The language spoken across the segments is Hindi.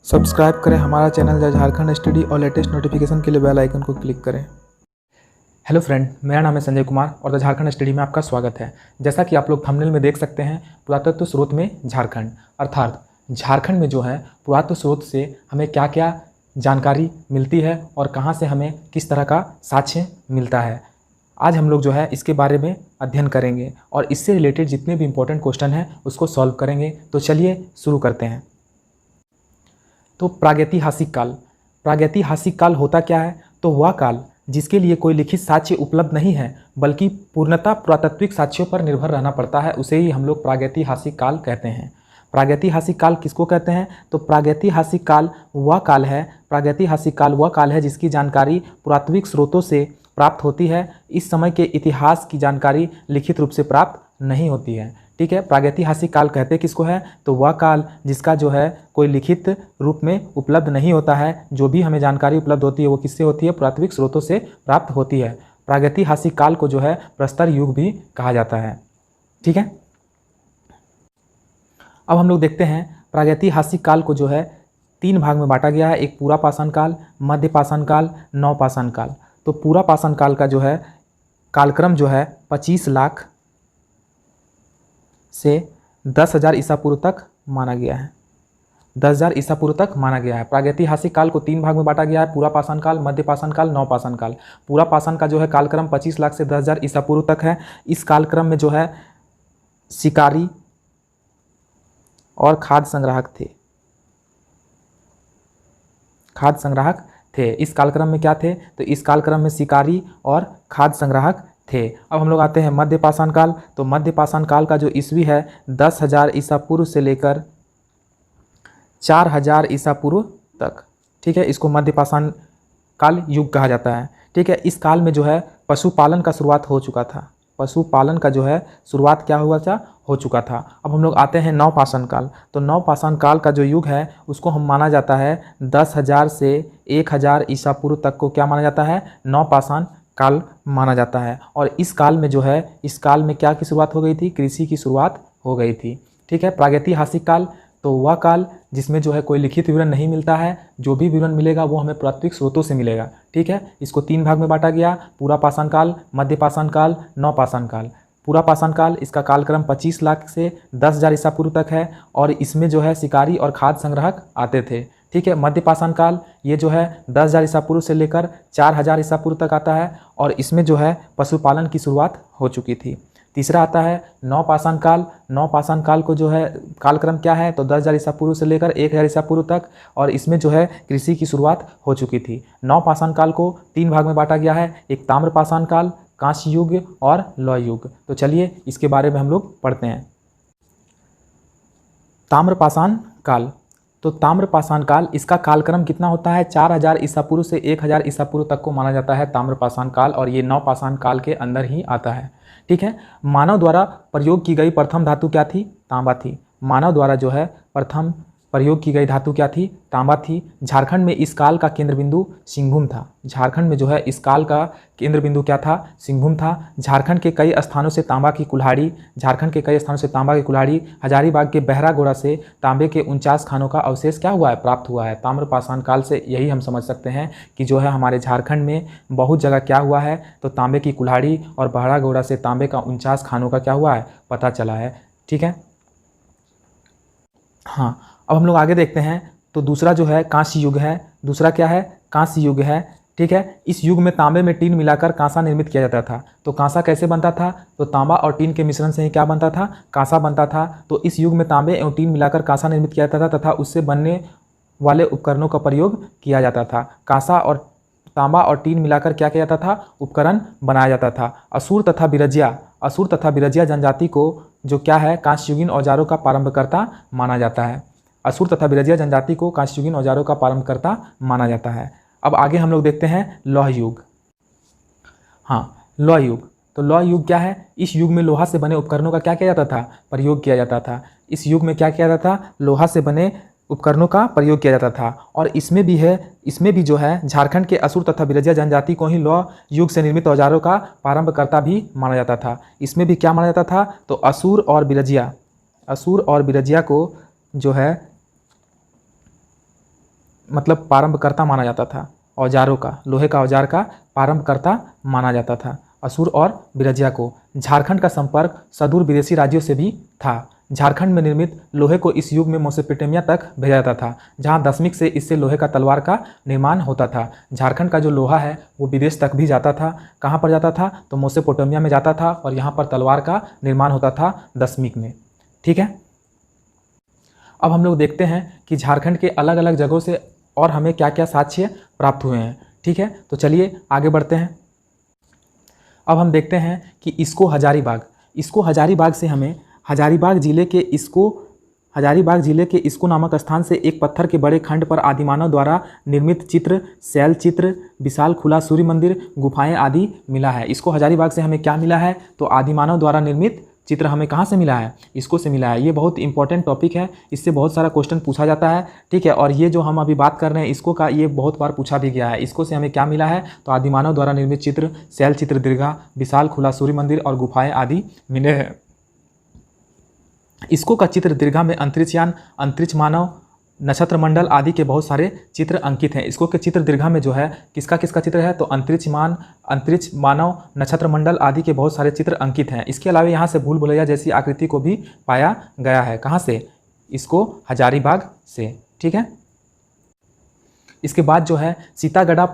सब्सक्राइब करें हमारा चैनल द झारखंड स्टडी और लेटेस्ट नोटिफिकेशन के लिए बेल आइकन को क्लिक करें। हेलो फ्रेंड, मेरा नाम है संजय कुमार और द झारखंड स्टडी में आपका स्वागत है। जैसा कि आप लोग थंबनेल में देख सकते हैं, पुरातत्व स्रोत में झारखंड, अर्थात झारखंड में जो है पुरातत्व स्रोत से हमें क्या क्या जानकारी मिलती है और कहाँ से हमें किस तरह का साक्ष्य मिलता है। आज हम लोग जो है इसके बारे में अध्ययन करेंगे और इससे रिलेटेड जितने भी इंपॉर्टेंट क्वेश्चन हैं उसको सॉल्व करेंगे। तो चलिए शुरू करते हैं। तो प्रागैतिहासिक काल, प्रागैतिहासिक काल होता क्या है? तो वह काल जिसके लिए कोई लिखित साक्ष्य उपलब्ध नहीं है बल्कि पूर्णतः पुरातात्विक साक्ष्यों पर निर्भर रहना पड़ता है, उसे ही हम लोग प्रागैतिहासिक काल कहते हैं। प्रागैतिहासिक काल किसको कहते हैं? तो प्रागैतिहासिक काल वह काल है, प्रागैतिहासिक काल वह काल है जिसकी जानकारी पुरातात्विक स्रोतों से प्राप्त होती है। इस समय के इतिहास की जानकारी लिखित रूप से प्राप्त नहीं होती है। ठीक है, प्रागैतिहासिक काल कहते किसको है? तो वह काल जिसका जो है कोई लिखित रूप में उपलब्ध नहीं होता है। जो भी हमें जानकारी उपलब्ध होती है वो किससे होती है? पुरातात्विक स्रोतों से प्राप्त होती है। प्रागैतिहासिक काल को जो है प्रस्तर युग भी कहा जाता है। ठीक है, अब हम लोग देखते हैं प्रागैतिहासिक काल को जो है 3 भाग में बांटा गया है। एक पूरा पाषाण काल, मध्य पाषाण काल, नवपाषाण काल। तो पूरा पाषाण काल का जो है कालक्रम जो है 25 लाख से 10,000 ईसा पूर्व तक माना गया है। 10,000 ईसा पूर्व तक माना गया है। प्रागैतिहासिक काल को 3 भाग में बांटा गया है, पूरा पाषाण काल, मध्य पाषाण काल, नवपाषाण काल। पूरा पाषाण का जो है कालक्रम 25 लाख से 10,000 ईसा पूर्व तक है। इस कालक्रम में जो है शिकारी और खाद्य संग्राहक थे। खाद्य संग्राहक थे। इस कालक्रम में क्या थे? तो इस कालक्रम में शिकारी और खाद्य संग्राहक थे। अब हम लोग आते हैं मध्य पाषाण काल। तो मध्य पाषाण काल का जो ईस्वी है 10,000 ईसा पूर्व से लेकर 4,000 ईसा पूर्व तक। ठीक है, इसको मध्य पाषाण काल युग कहा जाता है। ठीक है, इस काल में जो है पशुपालन का शुरुआत हो चुका था। पशुपालन का जो है शुरुआत क्या हुआ था? हो चुका था। अब हम लोग आते हैं नवपाषाण काल। तो नवपाषाण काल का जो युग है उसको हम माना जाता है 10,000 से 1,000 ईसा पूर्व तक को क्या माना जाता है? नवपाषाण काल माना जाता है। और इस काल में जो है इस काल में क्या की शुरुआत हो गई थी? कृषि की शुरुआत हो गई थी। ठीक है, प्रागैतिहासिक काल तो वह काल जिसमें जो है कोई लिखित विवरण नहीं मिलता है। जो भी विवरण मिलेगा वो हमें पुरातात्विक स्रोतों से मिलेगा। ठीक है, इसको 3 भाग में बांटा गया, पूरा पाषाण काल, मध्य पाषाण काल, नवपाषाण काल। पूरा पाषाण काल इसका कालक्रम 25 लाख से 10,000 ईसा पूर्व तक है और इसमें जो है शिकारी और खाद्य संग्राहक आते थे। ठीक है, मध्य पाषाण काल ये जो है 10,000 ईसा पूर्व से लेकर 4,000 ईसा पूर्व तक आता है और इसमें जो है पशुपालन की शुरुआत हो चुकी थी। तीसरा आता है नवपाषाण काल। नवपाषाण काल को जो है कालक्रम क्या है? तो 10,000 ईसा पूर्व से लेकर 1,000 ईसा पूर्व तक और इसमें जो है कृषि की शुरुआत हो चुकी थी। नवपाषाण काल को 3 भाग में बांटा गया है, एक ताम्रपाषाण काल, कांस्य युग और लौह युग। तो चलिए इसके बारे में हम लोग पढ़ते हैं। ताम्रपाषाण काल, तो ताम्रपाषाण काल इसका कालक्रम कितना होता है? 4,000 ईसा पूर्व से 1,000 ईसा पूर्व तक को माना जाता है ताम्रपाषाण काल और ये नवपाषाण काल के अंदर ही आता है। ठीक है, मानव द्वारा प्रयोग की गई प्रथम धातु क्या थी? तांबा थी। मानव द्वारा जो है प्रथम प्रयोग की गई धातु क्या थी? तांबा थी। झारखंड में इस काल का केंद्र बिंदु सिंहभूम था। झारखंड में जो है इस काल का केंद्र बिंदु क्या था? सिंहभूम था। झारखंड के कई स्थानों से तांबा की कुल्हाड़ी, हजारीबाग के बहरागोड़ा से तांबे के 49 खानों का अवशेष क्या हुआ है? प्राप्त हुआ है। ताम्रपाषाण काल से यही हम समझ सकते हैं कि जो है हमारे झारखंड में बहुत जगह क्या हुआ है? तो तांबे की कुल्हाड़ी और बहरागोड़ा से तांबे का 49 खानों का क्या हुआ है? पता चला है। ठीक है, हाँ, अब हम लोग आगे देखते हैं। तो दूसरा जो है कांस्य युग है। दूसरा क्या है? कांस्य युग है। ठीक है, इस युग में तांबे में टीन मिलाकर कांसा निर्मित किया जाता था। तो कांसा कैसे बनता था? तो तांबा और टीन के मिश्रण से ही क्या बनता था? कांसा बनता था। तो इस युग में तांबे एवं टीन मिलाकर कांसा निर्मित किया जाता था तथा उससे बनने वाले उपकरणों का प्रयोग किया जाता था। कांसा और तांबा और टीन मिलाकर क्या किया जाता था? उपकरण बनाया जाता था। असुर तथा बिरजिया जनजाति को जो क्या है? कांस्ययुगीन औजारों का प्रारंभकर्ता माना जाता है। असुर तथा बिरजिया जनजाति को कांस्ययुगीन औजारों का प्रारंभकर्ता माना जाता है। अब आगे हम लोग देखते हैं लौह युग। हाँ, लौह युग, तो लौह युग क्या है? इस युग में लोहा से बने उपकरणों का क्या किया जाता था? प्रयोग किया जाता था। इस युग में क्या किया जाता था? लोहा से बने उपकरणों का प्रयोग किया जाता था। और इसमें भी जो है झारखंड के असुर तथा बिरजिया जनजाति को ही लौह युग से निर्मित औजारों का प्रारंभकर्ता भी माना जाता था। इसमें भी क्या माना जाता था? तो असुर और बिरजिया को जो है मतलब प्रारंभकर्ता माना जाता था। औजारों का, लोहे का औजार का प्रारंभकर्ता माना जाता था। असुर और बिरजिया को। झारखंड का संपर्क सुदूर विदेशी राज्यों से भी था। झारखंड में निर्मित लोहे को इस युग में मेसोपोटामिया तक भेजा जाता था, जहां दशमिक से इससे लोहे का तलवार का निर्माण होता था। झारखंड का जो लोहा है वो विदेश तक भी जाता था। कहाँ पर जाता था? तो मेसोपोटामिया में जाता था और यहाँ पर तलवार का निर्माण होता था दशमिक में। ठीक है, अब हम लोग देखते हैं कि झारखंड के अलग अलग जगहों से और हमें क्या क्या साक्ष्य प्राप्त हुए हैं। ठीक है, तो चलिए आगे बढ़ते हैं। अब हम देखते हैं कि इसको हजारीबाग से हमें हजारीबाग जिले के इसको नामक स्थान से एक पत्थर के बड़े खंड पर आदिमानव द्वारा निर्मित चित्र, शैल चित्र, विशाल खुला सूर्य मंदिर, गुफाएं आदि मिला है। इसको हजारीबाग से हमें क्या मिला है? तो आदिमानव द्वारा निर्मित चित्र हमें कहाँ से मिला है? इसको से मिला है। ये बहुत इंपॉर्टेंट टॉपिक है, इससे बहुत सारा क्वेश्चन पूछा जाता है। ठीक है, और ये जो हम अभी बात कर रहे हैं इसको का, ये बहुत बार पूछा भी गया है। इसको से हमें क्या मिला है? तो आदिमानव द्वारा निर्मित चित्र, शैल चित्र, दीर्घा, विशाल खुला सूर्य मंदिर और गुफाएं आदि मिले हैं। इसको का चित्र दीर्घा में अंतरिक्षयान, अंतरिक्ष मानव, नक्षत्र मंडल आदि के बहुत सारे चित्र अंकित हैं। इसको के चित्र दीर्घा में जो है किसका किसका चित्र है? तो अंतरिक्ष मानव, नक्षत्र मंडल आदि के बहुत सारे चित्र अंकित हैं। इसके अलावा यहाँ से भूल भुलैया जैसी आकृति को भी पाया गया है। कहाँ से? इसको हजारीबाग से। ठीक है, इसके बाद जो है सीतागढ़ा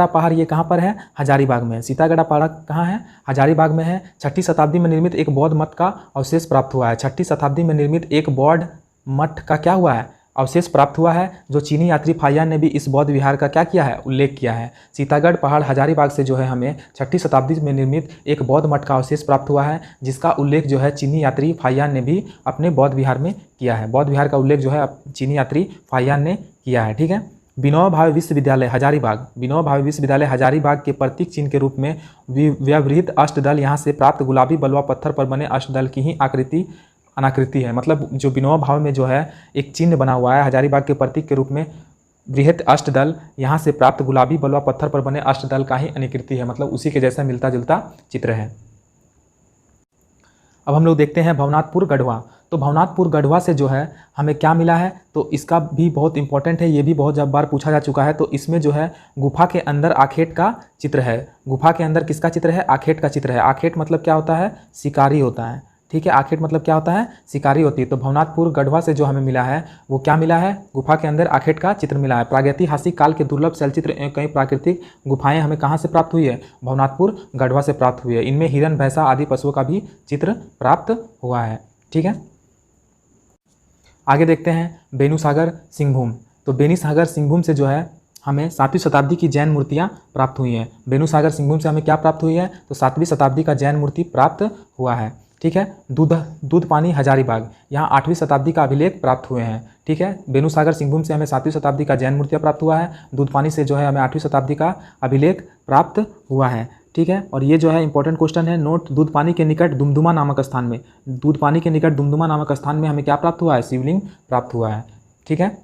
पहाड़ ये कहाँ पर है? हजारीबाग में। सीतागढ़ा पहाड़ कहाँ है? हजारीबाग में है। 6ठी शताब्दी में निर्मित एक बौद्ध मठ का अवशेष प्राप्त हुआ है। 6ठी शताब्दी में निर्मित एक बौद्ध मठ का क्या हुआ है? अवशेष प्राप्त हुआ है, जो चीनी यात्री फाहियान ने भी इस बौद्ध विहार का क्या किया है? उल्लेख किया है। सीतागढ़ पहाड़ हजारीबाग से जो है हमें 6ठी शताब्दी में निर्मित एक बौद्ध मठ का अवशेष प्राप्त हुआ है, जिसका उल्लेख जो है चीनी यात्री फाहियान ने भी अपने बौद्ध विहार में किया है। बौद्ध विहार का उल्लेख जो है चीनी यात्री फाहियान ने किया है। ठीक है, विनोबा भावे विश्वविद्यालय हजारीबाग के प्रतीक चिन्ह के रूप में व्यवहृत अष्टदल यहाँ से प्राप्त गुलाबी बलुआ पत्थर पर बने अष्टदल की ही अनाकृति है। मतलब जो विनोबा भावे में जो है एक चिन्ह बना हुआ है हजारीबाग के प्रतीक के रूप में बृहत अष्टदल, यहाँ से प्राप्त गुलाबी बलुआ पत्थर पर बने अष्टदल का ही अनाकृति है। मतलब उसी के जैसा मिलता जुलता चित्र है। अब हम लोग देखते हैं भवनाथपुर गढ़वा। तो भवनाथपुर गढ़वा से जो है हमें क्या मिला है? तो इसका भी बहुत इंपॉर्टेंट है, ये भी बहुत बार पूछा जा चुका है। तो इसमें जो है गुफा के अंदर आखेट का चित्र है। गुफा के अंदर किसका चित्र है? आखेट का चित्र है। आखेट मतलब क्या होता है? शिकारी होता है। ठीक है, आखेट मतलब क्या होता है? शिकारी होती है। तो भवनाथपुर गढ़वा से जो हमें मिला है वो क्या मिला है? गुफा के अंदर आखेट का चित्र मिला है। प्रागैतिहासिक काल के दुर्लभ शैलचित्र एवं कई प्राकृतिक गुफाएं हमें कहाँ से प्राप्त हुई है? भवनाथपुर गढ़वा से प्राप्त हुई है। इनमें हिरण, भैंसा आदि पशुओं का भी चित्र प्राप्त हुआ है। ठीक है, आगे देखते हैं बेनुसागर सिंहभूम। तो बेनीसागर सिंहभूम से जो है हमें 7वीं शताब्दी की जैन मूर्तियाँ प्राप्त हुई हैं। बेनुसागर सिंहभूम से हमें क्या प्राप्त हुई है? तो 7वीं शताब्दी का जैन मूर्ति प्राप्त हुआ है। ठीक है, दूधपानी हजारीबाग, यहाँ 8वीं शताब्दी का अभिलेख प्राप्त हुए हैं। ठीक है, बेनुसागर सिंहभूम से हमें 7वीं शताब्दी का जैन मूर्तियाँ प्राप्त हुआ है। दूधपानी से जो है हमें 8वीं शताब्दी का अभिलेख प्राप्त हुआ है। ठीक है, और ये जो है इंपॉर्टेंट क्वेश्चन है, नोट। दूधपानी के निकट दुमदुमा नामक स्थान में हमें क्या प्राप्त हुआ है? शिवलिंग प्राप्त हुआ है। ठीक है,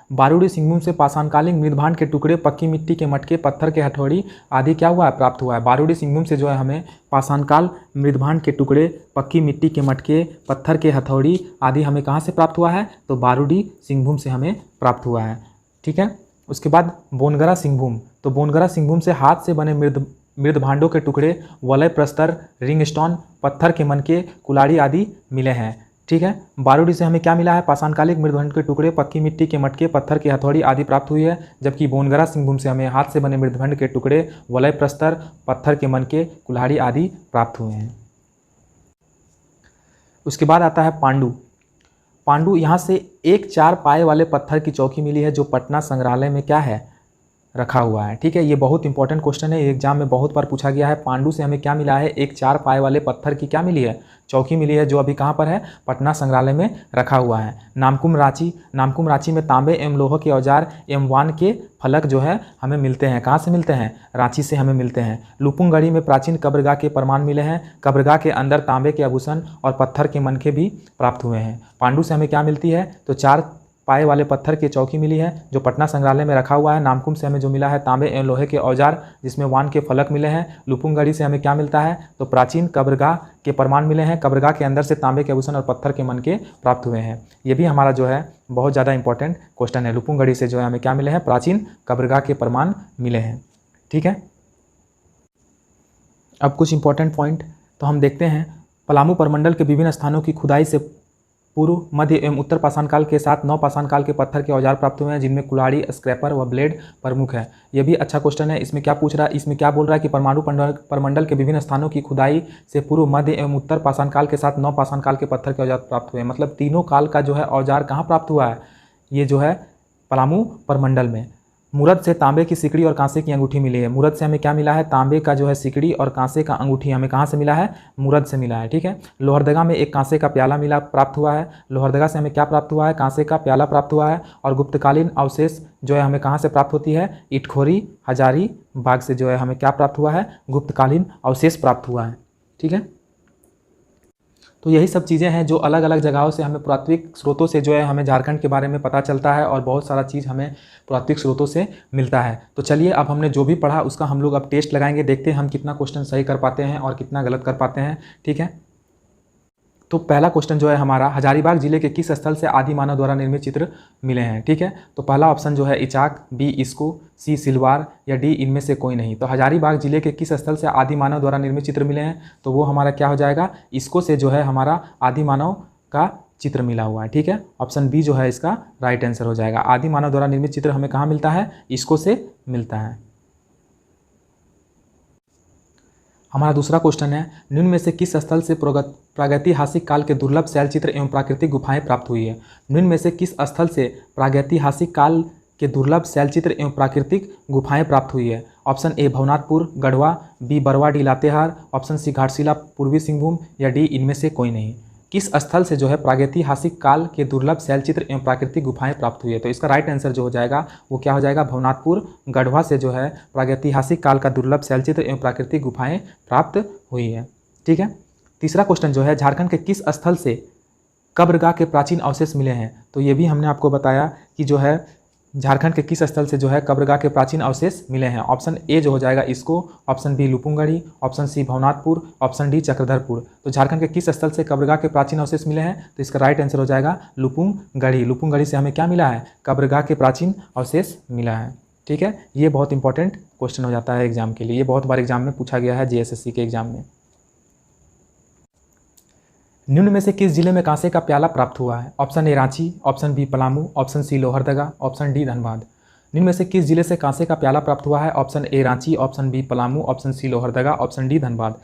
बारूदी सिंहभूम से पाषाणकालीन मृदभांड के टुकड़े, पक्की मिट्टी के मटके, पत्थर के हथौड़ी आदि क्या हुआ है? प्राप्त हुआ है। बारूदी सिंहभूम से जो है हमें पाषाणकाल मृदभांड के टुकड़े, पक्की मिट्टी के मटके, पत्थर के हथौड़ी आदि हमें कहाँ से प्राप्त हुआ है? तो बारूदी सिंहभूम से हमें प्राप्त हुआ है। ठीक है, उसके बाद बोनगरा सिंहभूम। तो बोनगरा सिंहभूम से हाथ से बने मृदभांडों के टुकड़े, वलय प्रस्तर, रिंग स्टोन, पत्थर के मनके, कुल्हाड़ी आदि मिले हैं। ठीक है, बारूदी से हमें क्या मिला है? पाषाणकालिक मृदभांड के टुकड़े, पक्की मिट्टी के मटके, पत्थर की हथौड़ी आदि प्राप्त हुई है। जबकि बोनगरा सिंहभूम से हमें हाथ से बने मृदभांड के टुकड़े, वलय प्रस्तर, पत्थर के मनके, कुल्हाड़ी आदि प्राप्त हुए हैं। उसके बाद आता है पांडु। यहाँ से एक 4 पाए वाले पत्थर की चौकी मिली है, जो पटना संग्रहालय में क्या है? रखा हुआ है। ठीक है, ये बहुत इंपॉर्टेंट क्वेश्चन है, एग्जाम में बहुत बार पूछा गया है। पांडु से हमें क्या मिला है? एक 4 पाए वाले पत्थर की क्या मिली है? चौकी मिली है, जो अभी कहाँ पर है? पटना संग्रहालय में रखा हुआ है। नामकुम रांची में तांबे एवं लोह के औजार एवं वान के फलक जो है हमें मिलते हैं। कहाँ से मिलते हैं? रांची से हमें मिलते हैं। लुपुंगड़ी में प्राचीन कब्रगाह के प्रमाण मिले हैं। कब्रगाह के अंदर तांबे के आभूषण और पत्थर के मनके भी प्राप्त हुए हैं। पांडु से हमें क्या मिलती है? तो 4 पाए वाले पत्थर की चौकी मिली है जो पटना संग्रहालय में रखा हुआ है। नामकुम से हमें जो मिला है तांबे एवं लोहे के औजार जिसमें वान के फलक मिले हैं। लुपुंगड़ी से हमें क्या मिलता है, तो प्राचीन कब्रगाह के प्रमाण मिले हैं। कब्रगाह के अंदर से तांबे के आभूषण और पत्थर के मनके प्राप्त हुए हैं। ये भी हमारा जो है बहुत ज़्यादा इंपॉर्टेंट क्वेश्चन है। लुपुंगड़ी से जो है हमें क्या मिले हैं, प्राचीन कब्रगाह के प्रमाण मिले हैं। ठीक है, अब कुछ इंपॉर्टेंट पॉइंट तो हम देखते हैं। पलामू प्रमंडल के विभिन्न स्थानों की खुदाई से पूर्व, मध्य एवं उत्तर पाषाण काल के साथ नौ पाषाण काल के पत्थर के औजार प्राप्त हुए हैं जिनमें कुल्हाड़ी, स्क्रैपर व ब्लेड प्रमुख है। यह भी अच्छा क्वेश्चन है। इसमें क्या पूछ रहा है, इसमें क्या बोल रहा है कि परमाणु प्रमंडल के विभिन्न स्थानों की खुदाई से पूर्व, मध्य एवं उत्तर पाषाण काल के साथ नौ पाषाण काल के पत्थर के औजार प्राप्त हुए हैं। मतलब तीनों काल का जो है औजार कहाँ प्राप्त हुआ है, ये जो है पलामू प्रमंडल में। मूरत से तांबे की सिकड़ी और कांसे की अंगूठी मिली है। मूरत से हमें क्या मिला है, तांबे का जो है सिकड़ी और कांसे का अंगूठी हमें कहाँ से मिला है, मूरत से मिला है। ठीक है, लोहरदगा में एक कांसे का प्याला मिला प्राप्त हुआ है। लोहरदगा से हमें क्या प्राप्त हुआ है, कांसे का प्याला प्राप्त हुआ है। और गुप्तकालीन अवशेष जो है हमें कहाँ से प्राप्त होती है, इटखोरी हजारी बाग से जो है हमें क्या प्राप्त हुआ है, गुप्तकालीन अवशेष प्राप्त हुआ है। ठीक है, तो यही सब चीज़ें हैं जो अलग अलग जगहों से हमें पुरातात्विक स्रोतों से जो है हमें झारखंड के बारे में पता चलता है और बहुत सारा चीज़ हमें पुरातात्विक स्रोतों से मिलता है। तो चलिए अब हमने जो भी पढ़ा उसका हम लोग अब टेस्ट लगाएंगे, देखते हैं हम कितना क्वेश्चन सही कर पाते हैं और कितना गलत कर पाते हैं। ठीक है, तो पहला क्वेश्चन जो है हमारा, हजारीबाग जिले के किस स्थल से आदि मानव द्वारा निर्मित चित्र मिले हैं। ठीक है, तो पहला ऑप्शन जो है इचाक, बी इस्को, सी सिलवार या डी इनमें से कोई नहीं। तो हजारीबाग जिले के किस स्थल से आदि मानव द्वारा निर्मित चित्र मिले हैं, तो वो हमारा क्या हो जाएगा, इस्को से जो है हमारा आदि मानव का चित्र मिला हुआ है। ठीक है, ऑप्शन बी जो है इसका राइट आंसर हो जाएगा। आदि मानव द्वारा निर्मित चित्र हमें कहाँ मिलता है, इस्को से मिलता है। हमारा दूसरा क्वेश्चन है, निम्न में से किस स्थल से प्रागैतिहासिक काल के दुर्लभ शैलचित्र एवं प्राकृतिक गुफाएं प्राप्त हुई है। निम्न में से किस स्थल से प्रागैतिहासिक काल के दुर्लभ शैलचित्र एवं प्राकृतिक गुफाएं प्राप्त हुई है। Option A Bhawanathpur Garhwa, B Barwadih Latehar, option C Ghatshila पूर्वी सिंहभूम या डी इनमें से कोई नहीं। किस स्थल से जो है प्रागैतिहासिक काल के दुर्लभ शैलचित्र एवं प्राकृतिक गुफाएं प्राप्त हुई है, तो इसका राइट आंसर जो हो जाएगा वो क्या हो जाएगा, भवनाथपुर गढ़वा से जो है प्रागैतिहासिक काल का दुर्लभ शैलचित्र एवं प्राकृतिक गुफाएं प्राप्त हुई है। ठीक है, तीसरा क्वेश्चन जो है, झारखंड के किस स्थल से कब्रगाह के प्राचीन अवशेष मिले हैं। तो ये भी हमने आपको बताया कि जो है झारखंड के किस स्थल से जो है कब्रगाह के प्राचीन अवशेष मिले हैं। ऑप्शन ए जो हो जाएगा Isko, option B Lupungdi, option C Bhavnathpur, option D Chakradharpur. तो झारखंड के किस स्थल से कब्रगाह के प्राचीन अवशेष मिले हैं, तो इसका राइट आंसर हो जाएगा लुपुंगड़ी। लुपुंगड़ी से हमें क्या मिला है, कब्रगाह के प्राचीन अवशेष मिला है। ठीक है, ये बहुत इंपॉर्टेंट क्वेश्चन हो जाता है एग्जाम के लिए, ये बहुत बार एग्जाम में पूछा गया है JSSC के एग्जाम में। निम्न में से किस जिले में कांसे का प्याला प्राप्त हुआ है। Option A Ranchi, option B Palamu, option C Lohardaga, option D Dhanbad. निम्न में से किस जिले से कांसे का प्याला प्राप्त हुआ है। Option A Ranchi, option B Palamu, option C Lohardaga, option D Dhanbad.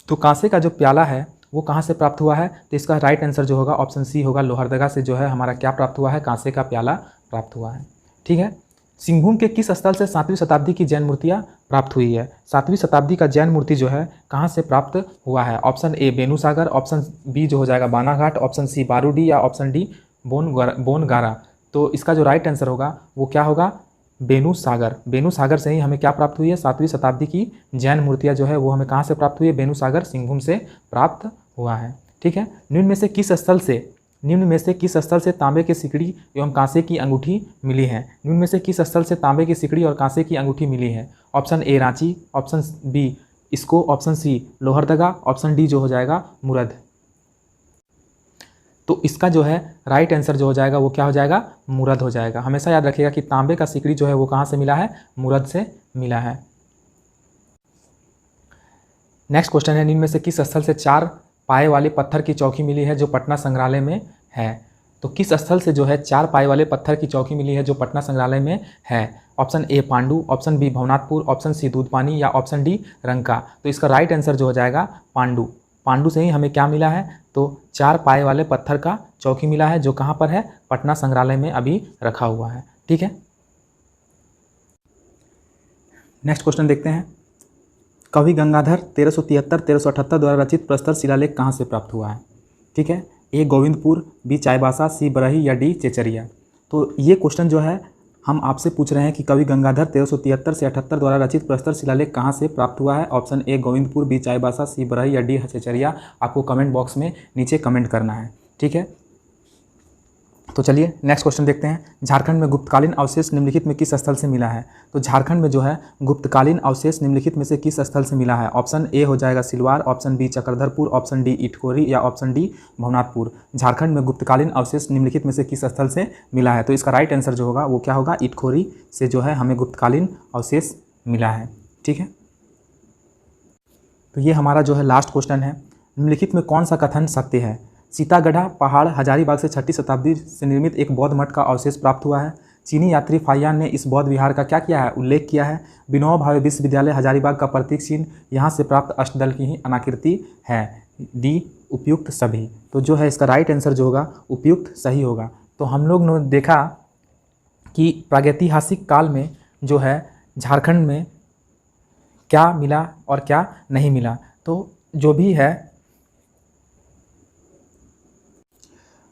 तो कांसे का जो प्याला है वो कहाँ से प्राप्त हुआ है, तो इसका राइट आंसर जो होगा ऑप्शन सी होगा, लोहरदगा से जो है हमारा क्या प्राप्त हुआ है, कांसे का प्याला प्राप्त हुआ है। ठीक है, सिंहभूम के किस स्थल से 7वीं शताब्दी की जैन मूर्तियाँ प्राप्त हुई है। 7वीं शताब्दी का जैन मूर्ति जो है कहाँ से प्राप्त हुआ है। ऑप्शन ए बेनूसागर, ऑप्शन बी जो हो जाएगा बानाघाट, ऑप्शन सी बारूडी या ऑप्शन डी बोनगारा। तो इसका जो राइट आंसर होगा वो क्या होगा, बेनूसागर। बेनूसागर से ही हमें क्या प्राप्त हुई है, 7वीं शताब्दी की जैन मूर्तियाँ जो है वो हमें कहाँ से प्राप्त हुई है, बेनूसागर सिंहभूम से प्राप्त हुआ है। ठीक है, निम्न में से किस स्थल से तांबे की सिकड़ी एवं कांसे की अंगूठी मिली है। निम्न में से किस स्थल से तांबे की सिकड़ी और कांसे की अंगूठी मिली है। Option A Ranchi, option B Isko, option C Lohardaga, option D जो हो जाएगा मुरद। तो इसका जो है राइट आंसर जो हो जाएगा वो क्या हो जाएगा, मुरद हो जाएगा। हमेशा याद रखिएगा कि तांबे का सिकड़ी जो है वो कहाँ से मिला है, मुरद से मिला है। नेक्स्ट क्वेश्चन है, निम्न में से किस स्थल से 4 पाए वाले पत्थर की चौकी मिली है जो पटना संग्रहालय में है। तो किस स्थल से जो है 4 पाए वाले पत्थर की चौकी मिली है जो पटना संग्रहालय में है। Option A Pandu, option B Bhavnathpur, option C Dudhpani या ऑप्शन डी रंका। तो इसका राइट आंसर जो हो जाएगा पांडु। पांडु से ही हमें क्या मिला है, तो 4 पाए वाले पत्थर का चौकी मिला है जो कहाँ पर है, पटना संग्रहालय में अभी रखा हुआ है। ठीक है, नेक्स्ट क्वेश्चन देखते हैं। कवि गंगाधर 1373-1378 द्वारा रचित प्रस्तर शिलालेख कहाँ से प्राप्त हुआ है। ठीक है, ए गोविंदपुर, बी चाईबासा, सी बरही या डी चेचरिया। तो ये क्वेश्चन जो है हम आपसे पूछ रहे हैं कि कवि गंगाधर 1373 से 78 द्वारा रचित प्रस्तर शिलालेख कहाँ से प्राप्त हुआ है। Option A Govindpur, B Chaibasa, C Barhi या डी चेचरिया। आपको कमेंट बॉक्स में नीचे कमेंट करना है। ठीक है, तो चलिए नेक्स्ट क्वेश्चन देखते हैं। झारखंड में गुप्तकालीन अवशेष निम्नलिखित में किस स्थल से मिला है? तो झारखंड में जो है गुप्तकालीन अवशेष निम्नलिखित में से किस स्थल से मिला है? ऑप्शन ए हो जाएगा Silwar, option B Chakradharpur, option D Itkhori या ऑप्शन डी भवनाथपुर। झारखंड में गुप्तकालीन अवशेष निम्नलिखित में से किस स्थल से मिला है? तो इसका राइट आंसर जो होगा वो क्या होगा? इटखोरी से जो है हमें गुप्तकालीन अवशेष मिला है। ठीक है, तो ये हमारा जो है लास्ट क्वेश्चन है। निम्नलिखित में कौन सा कथन सत्य है? सीतागढ़ा पहाड़ हजारीबाग से 6वीं शताब्दी से निर्मित एक बौद्ध मठ का अवशेष प्राप्त हुआ है। चीनी यात्री फाहियान ने इस बौद्ध विहार का क्या किया है? उल्लेख किया है। विनोबा भावे विश्वविद्यालय हजारीबाग का प्रतीक चिन्ह यहाँ से प्राप्त अष्टदल की ही अनाकृति है। डी उपयुक्त सभी। तो जो है इसका राइट आंसर जो होगा उपयुक्त सही होगा। तो हम लोग ने देखा कि प्रागैतिहासिक काल में जो है झारखंड में क्या मिला और क्या नहीं मिला। तो जो भी है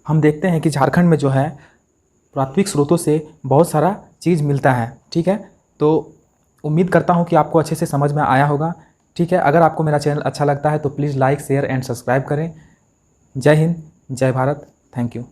हम देखते हैं कि झारखंड में जो है प्राथमिक स्रोतों से बहुत सारा चीज़ मिलता है। ठीक है, तो उम्मीद करता हूँ कि आपको अच्छे से समझ में आया होगा। ठीक है, अगर आपको मेरा चैनल अच्छा लगता है तो please like share and subscribe करें। जय हिंद, जय भारत, थैंक यू।